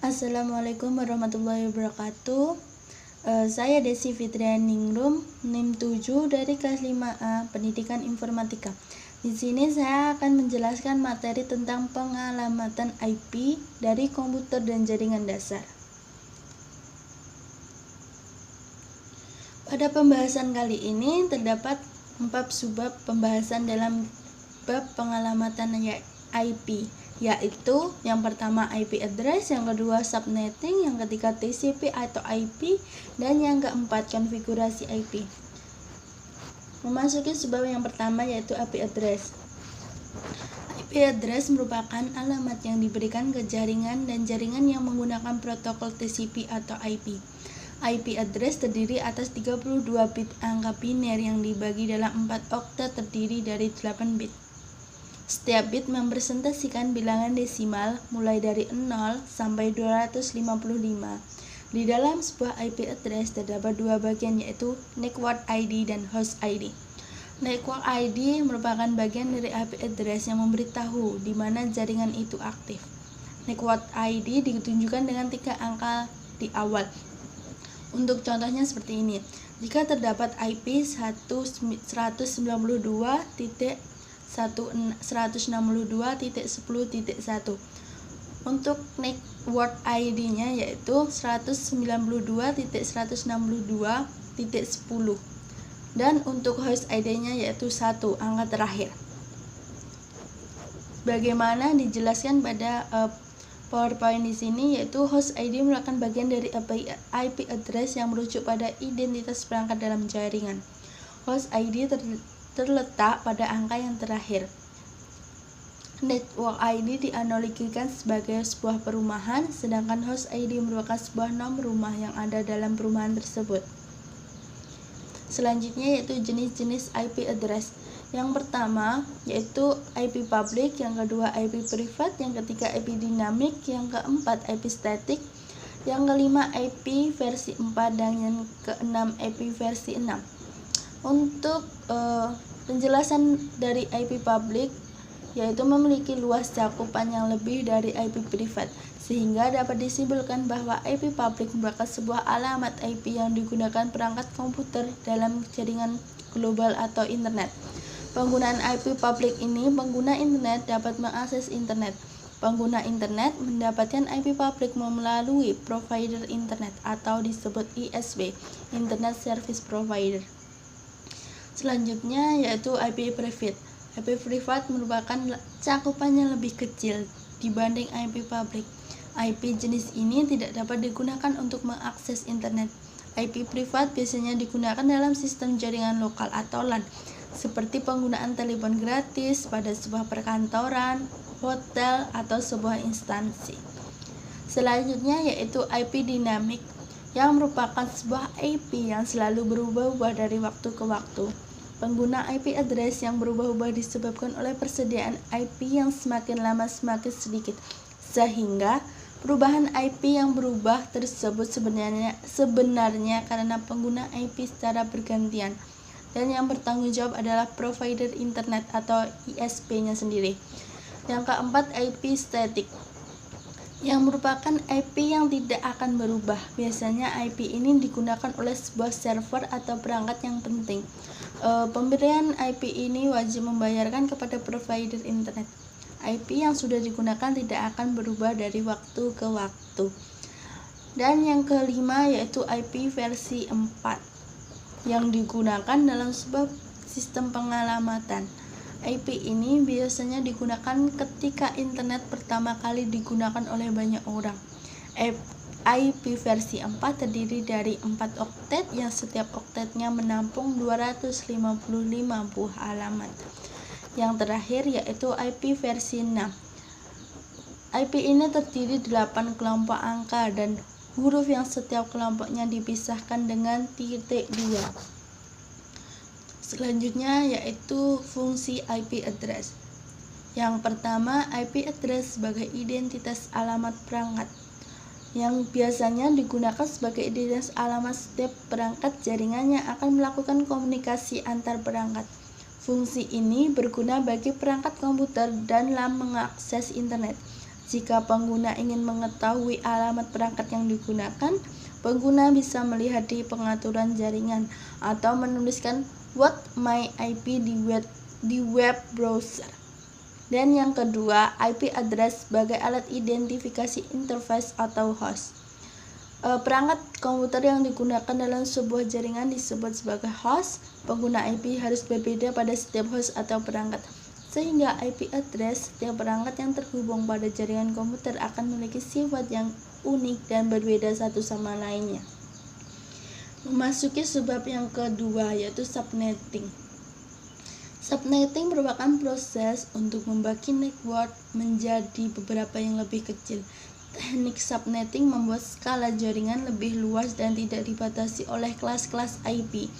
Assalamualaikum warahmatullahi wabarakatuh. Saya Desi Fitrianingrum, NIM 7 dari kelas 5A Pendidikan Informatika. Di sini saya akan menjelaskan materi tentang pengalamatan IP dari komputer dan jaringan dasar. Pada pembahasan kali ini terdapat 4 subbab pembahasan dalam bab pengalamatan IP, yaitu yang pertama IP address, yang kedua subnetting, yang ketiga TCP atau IP, dan yang keempat konfigurasi IP. Memasuki subbab yang pertama yaitu IP address. IP address merupakan alamat yang diberikan ke jaringan dan jaringan yang menggunakan protokol TCP atau IP. IP address terdiri atas 32 bit angka biner yang dibagi dalam 4 oktet terdiri dari 8 bit. Setiap bit mempresentasikan bilangan desimal mulai dari 0 sampai 255. Di dalam sebuah IP address terdapat dua bagian yaitu network ID dan host ID. Network ID merupakan bagian dari IP address yang memberitahu di mana jaringan itu aktif. Network ID ditunjukkan dengan 3 angka di awal. Untuk contohnya seperti ini. Jika terdapat IP 192.162.10.1 untuk network ID-nya yaitu 192.162.10 dan untuk host ID-nya yaitu 1 angka terakhir. Bagaimana dijelaskan pada PowerPoint di sini, yaitu host ID merupakan bagian dari IP address yang merujuk pada identitas perangkat dalam jaringan. Host ID terletak pada angka yang terakhir. Network ID dianalogikan sebagai sebuah perumahan, sedangkan host ID merupakan sebuah nomor rumah yang ada dalam perumahan tersebut. Selanjutnya yaitu jenis-jenis IP address. Yang pertama yaitu IP public, yang kedua IP privat, yang ketiga IP dinamik, yang keempat IP static, yang kelima IP versi 4, dan yang keenam IP versi 6. Untuk penjelasan dari IP public yaitu memiliki luas cakupan yang lebih dari IP privat, sehingga dapat disimpulkan bahwa IP public merupakan sebuah alamat IP yang digunakan perangkat komputer dalam jaringan global atau internet. Penggunaan IP public ini, pengguna internet dapat mengakses internet. Pengguna internet mendapatkan IP public melalui provider internet atau disebut ISP, Internet Service Provider. Selanjutnya yaitu IP private. IP privat merupakan cakupannya lebih kecil dibanding IP public. IP jenis ini tidak dapat digunakan untuk mengakses internet. IP privat biasanya digunakan dalam sistem jaringan lokal atau LAN, seperti penggunaan telepon gratis pada sebuah perkantoran, hotel, atau sebuah instansi. Selanjutnya yaitu IP dinamik, yang merupakan sebuah IP yang selalu berubah-ubah dari waktu ke waktu. Pengguna IP address yang berubah-ubah disebabkan oleh persediaan IP yang semakin lama semakin sedikit, sehingga perubahan IP yang berubah tersebut sebenarnya karena pengguna IP secara bergantian, dan yang bertanggung jawab adalah provider internet atau ISP-nya sendiri. Yang keempat IP static, yang merupakan IP yang tidak akan berubah. Biasanya IP ini digunakan oleh sebuah server atau perangkat yang penting. Pemberian IP ini wajib membayarkan kepada provider internet. IP yang sudah digunakan tidak akan berubah dari waktu ke waktu. Dan yang kelima yaitu IP versi 4, yang digunakan dalam sebuah sistem pengalamatan. IP ini biasanya digunakan ketika internet pertama kali digunakan oleh banyak orang. IP versi 4 terdiri dari 4 oktet yang setiap oktetnya menampung 255 buah alamat. Yang terakhir yaitu IP versi 6. IP ini terdiri 8 kelompok angka dan huruf yang setiap kelompoknya dipisahkan dengan titik 2. Selanjutnya yaitu fungsi IP address. Yang pertama, IP address sebagai identitas alamat perangkat, yang biasanya digunakan sebagai identitas alamat setiap perangkat jaringan yang akan melakukan komunikasi antar perangkat. Fungsi ini berguna bagi perangkat komputer dan dalam mengakses internet. Jika pengguna ingin mengetahui alamat perangkat yang digunakan, pengguna bisa melihat di pengaturan jaringan atau menuliskan "what my IP" di web browser. Dan yang kedua, IP address sebagai alat identifikasi interface atau host. Perangkat komputer yang digunakan dalam sebuah jaringan disebut sebagai host. Pengguna IP harus berbeda pada setiap host atau perangkat, sehingga IP address setiap perangkat yang terhubung pada jaringan komputer akan memiliki sifat yang unik dan berbeda satu sama lainnya. Memasuki sebab yang kedua, yaitu subnetting. Subnetting merupakan proses untuk membagi network menjadi beberapa yang lebih kecil. Teknik subnetting membuat skala jaringan lebih luas dan tidak dibatasi oleh kelas-kelas IP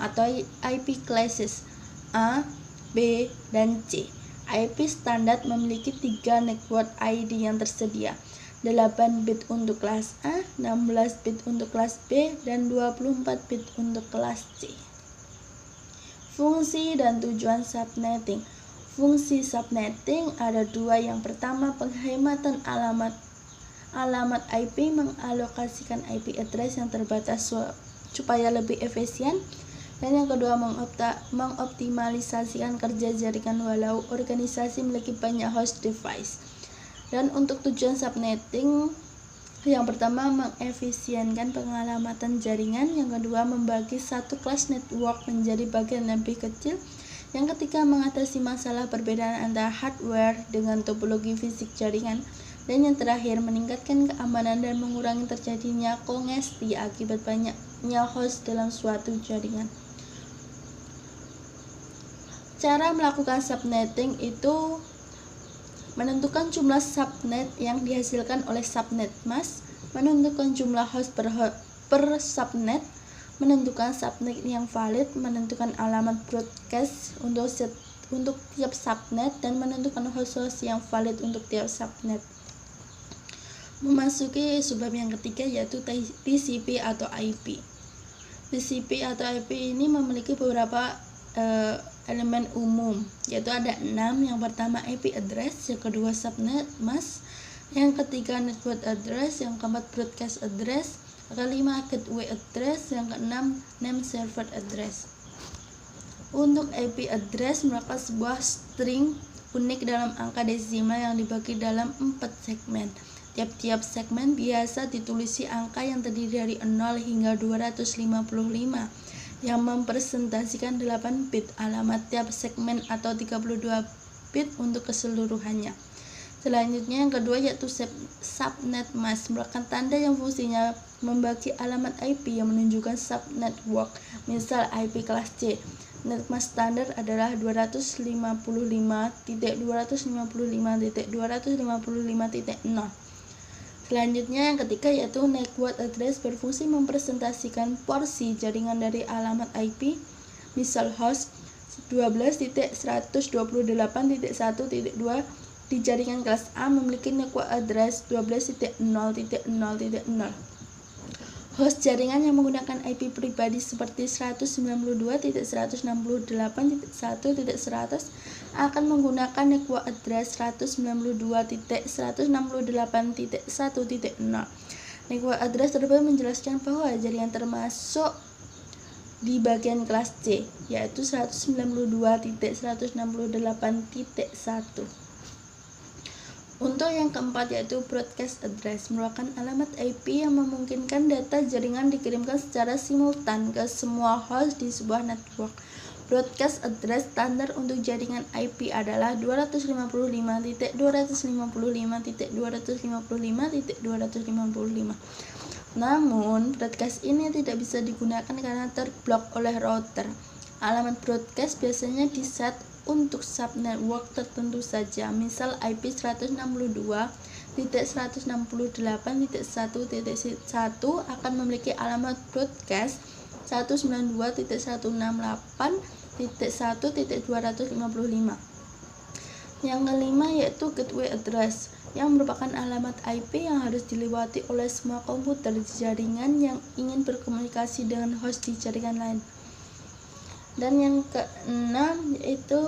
atau IP classes A, B, dan C. IP standar memiliki 3 network ID yang tersedia, 8 bit untuk kelas A, 16 bit untuk kelas B, dan 24 bit untuk kelas C. Fungsi dan tujuan subnetting. Fungsi subnetting ada 2. Yang pertama, penghematan alamat IP, mengalokasikan IP address yang terbatas supaya lebih efisien. Dan yang kedua, mengoptimalisasikan kerja jaringan walau organisasi memiliki banyak host device. Dan untuk tujuan subnetting, yang pertama, mengefisienkan pengalamatan jaringan. Yang kedua, membagi satu kelas network menjadi bagian lebih kecil. Yang ketiga, mengatasi masalah perbedaan antara hardware dengan topologi fisik jaringan. Dan yang terakhir, meningkatkan keamanan dan mengurangi terjadinya kongesti akibat banyaknya host dalam suatu jaringan. Cara melakukan subnetting itu menentukan jumlah subnet yang dihasilkan oleh subnet mask, menentukan jumlah host per subnet, menentukan subnet yang valid, menentukan alamat broadcast untuk tiap subnet, dan menentukan host yang valid untuk tiap subnet. Memasuki sebab yang ketiga, yaitu TCP atau IP. TCP atau IP ini memiliki beberapa elemen umum, yaitu ada 6. Yang pertama, IP address, yang kedua subnet mask, yang ketiga network address, yang keempat broadcast address, yang kelima gateway address, yang keenam name server address. Untuk IP address merupakan sebuah string unik dalam angka desimal yang dibagi dalam 4 segmen. Tiap-tiap segmen biasa ditulisi angka yang terdiri dari 0 hingga 255 yang mempresentasikan 8 bit alamat tiap segmen atau 32 bit untuk keseluruhannya. Selanjutnya yang kedua, yaitu subnet mask, merupakan tanda yang fungsinya membagi alamat IP yang menunjukkan subnetwork. Misal IP kelas C. Netmask standar adalah 255.255.255.0. Selanjutnya yang ketiga, yaitu network address, berfungsi mempresentasikan porsi jaringan dari alamat IP. Misal host 12.128.1.2 di jaringan kelas A memiliki network address 12.0.0.0. Host jaringan yang menggunakan IP pribadi seperti 192.168.1.100 akan menggunakan network address 192.168.1.0. Network address tersebut menjelaskan bahwa jaringan termasuk di bagian kelas C, yaitu 192.168.1. Untuk yang keempat, yaitu broadcast address, merupakan alamat IP yang memungkinkan data jaringan dikirimkan secara simultan ke semua host di sebuah network. Broadcast address standar untuk jaringan IP adalah 255.255.255.255. Namun, broadcast ini tidak bisa digunakan karena terblok oleh router. Alamat broadcast biasanya diset untuk subnetwork tertentu saja. Misal IP 162.168.1.1 akan memiliki alamat broadcast 192.168.1.255. Yang kelima, yaitu gateway address, yang merupakan alamat IP yang harus dilewati oleh semua komputer di jaringan yang ingin berkomunikasi dengan host di jaringan lain. Dan yang keenam, yaitu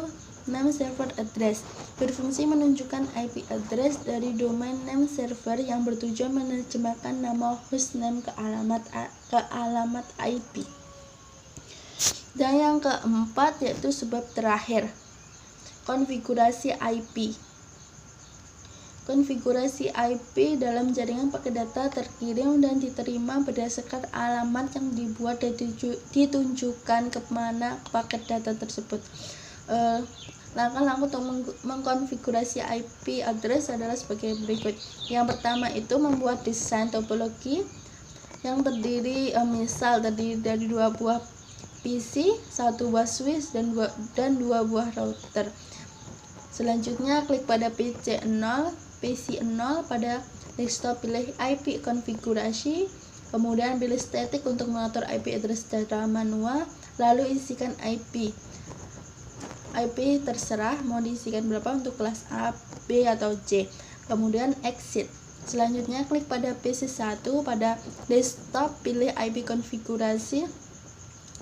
name server address berfungsi menunjukkan IP address dari domain name server yang bertujuan menerjemahkan nama hostname ke alamat IP. Dan yang keempat yaitu sebab terakhir, konfigurasi IP. Konfigurasi IP dalam jaringan paket data terkirim dan diterima berdasarkan alamat yang dibuat dan ditunjukkan kemana paket data tersebut. Langkah-langkah untuk mengkonfigurasi IP address adalah sebagai berikut. Yang pertama itu membuat desain topologi yang terdiri dari 2 buah PC, 1 buah switch dan 2 buah router. Selanjutnya klik pada PC 0 pada desktop, pilih IP konfigurasi, kemudian pilih static untuk mengatur IP address secara manual, lalu isikan IP terserah mau diisikan berapa untuk kelas A, B atau C, kemudian exit. Selanjutnya klik pada PC 1 pada desktop, pilih IP konfigurasi,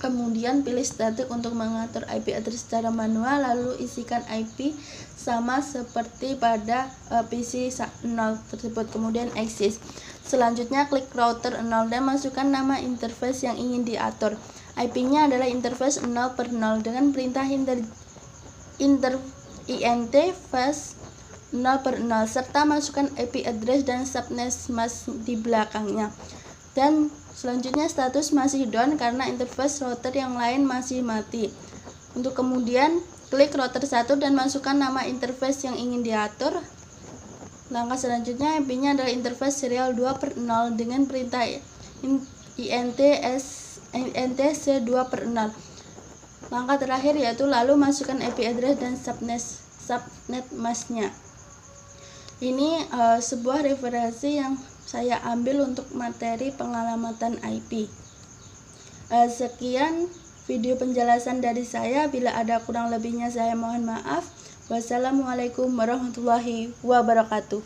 kemudian pilih static untuk mengatur IP address secara manual, lalu isikan IP sama seperti pada PC 0 tersebut, kemudian exit. Selanjutnya klik router 0 dan masukkan nama interface yang ingin diatur. IP-nya adalah interface 0/0 dengan perintah intface 0/0 serta masukkan IP address dan subnet mask di belakangnya. Dan selanjutnya status masih down karena interface router yang lain masih mati. Untuk kemudian klik router 1 dan masukkan nama interface yang ingin diatur. Langkah selanjutnya IP-nya adalah interface serial 2/0 dengan perintah intc 2/0. Langkah terakhir yaitu lalu masukkan IP address dan subnet mask-nya. Ini sebuah referensi yang saya ambil untuk materi pengalamatan IP. Sekian video penjelasan dari saya. Bila ada kurang lebihnya saya mohon maaf. Wassalamualaikum warahmatullahi wabarakatuh.